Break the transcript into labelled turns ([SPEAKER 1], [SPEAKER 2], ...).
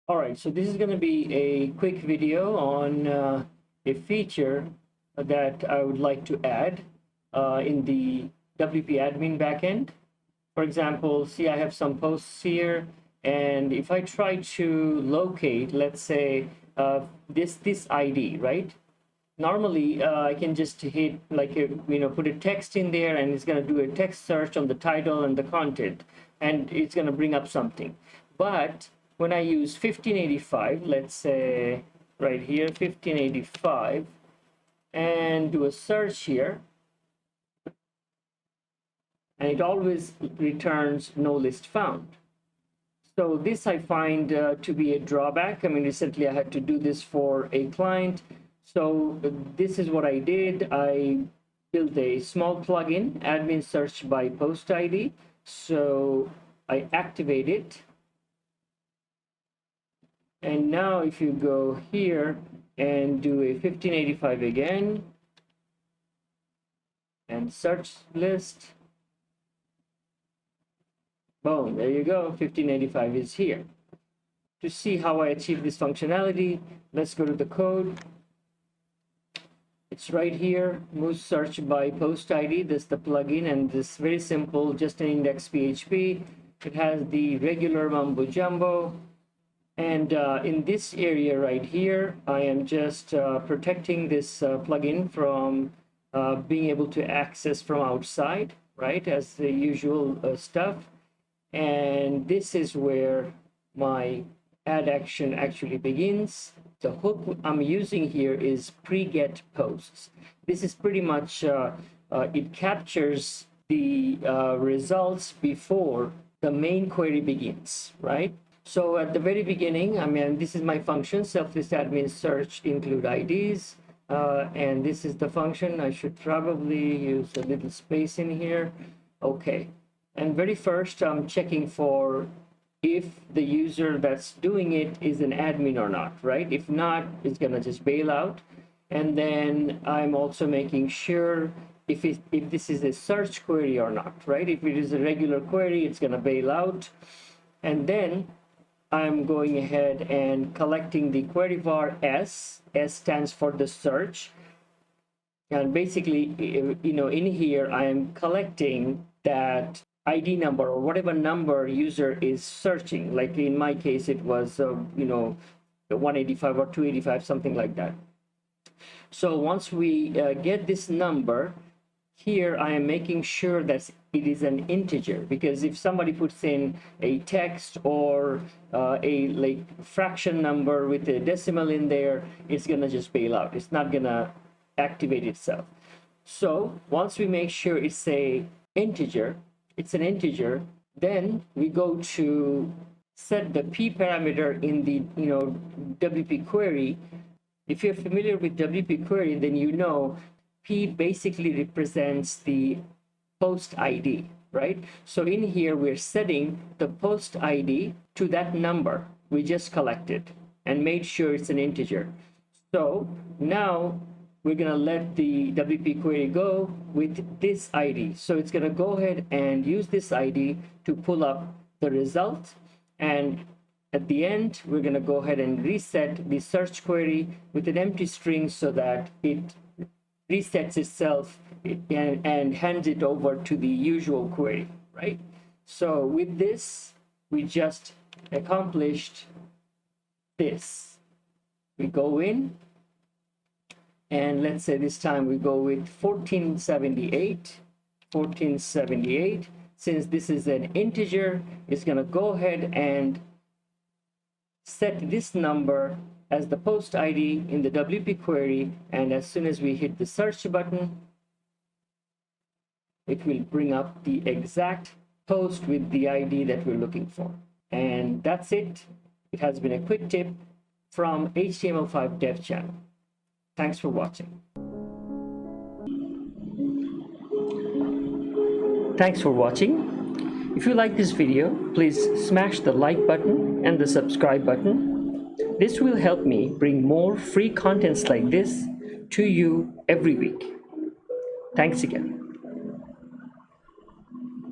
[SPEAKER 1] All right, so this is going to be a quick video on a feature that I would like to add in the WP admin backend. For example, see, I have some posts here, and if I try to locate, let's say, this ID, right? Normally, I can just hit put a text in there, and it's going to do a text search on the title and the content, and it's going to bring up something. But when I use 1585, let's say right here, 1585, and do a search here, and it always returns no list found. So this I find to be a drawback. I mean, recently I had to do this for a client. So this is what I did. I built a small plugin, admin search by post ID. So I activate it. And now if you go here and do a 1585 again and search list, boom, there you go, 1585 is here. To see how I achieve this functionality, let's go to the code. It's right here, Moose search by post ID. This is the plugin, and this very simple, just an index PHP. It has the regular mumbo jumbo. And in this area right here, I am just protecting this plugin from being able to access from outside, right, as the usual stuff. And this is where my add action actually begins. The hook I'm using here is pre-get posts. This is pretty much, it captures the results before the main query begins, right? So at the very beginning, I mean, this is my function, self-list admin search include IDs. And this is the function. I should probably use a little space in here. Okay. And very first, I'm checking for if the user that's doing it is an admin or not, right? If not, it's gonna just bail out. And then I'm also making sure if this is a search query or not, right? If it is a regular query, it's gonna bail out. And then I'm going ahead and collecting the query var S. S stands for the search. And basically, you know, in here, I am collecting that ID number or whatever number user is searching. Like in my case, it was, 185 or 285, something like that. So once we get this number, here I am making sure that it is an integer, because if somebody puts in a text or a fraction number with a decimal in there, it's gonna just bail out. It's not gonna activate itself. So once we make sure it's an integer, then we go to set the p parameter in the WP query. If you're familiar with WP query, then you know P basically represents the post ID, right? So in here, we're setting the post ID to that number we just collected and made sure it's an integer. So now we're going to let the WP query go with this ID. So it's going to go ahead and use this ID to pull up the result. And at the end, we're going to go ahead and reset the search query with an empty string so that it resets itself and hands it over to the usual query, right? So with this, we just accomplished this. We go in, and let's say this time we go with 1478. Since this is an integer, it's going to go ahead and set this number as the post ID in the WP query, and as soon as we hit the search button, it will bring up the exact post with the ID that we're looking for. And that's it. It has been a quick tip from HTML5 Dev Channel. Thanks for watching. Thanks for watching. If you like this video, please smash the like button and the subscribe button. This will help me bring more free contents like this to you every week. Thanks again.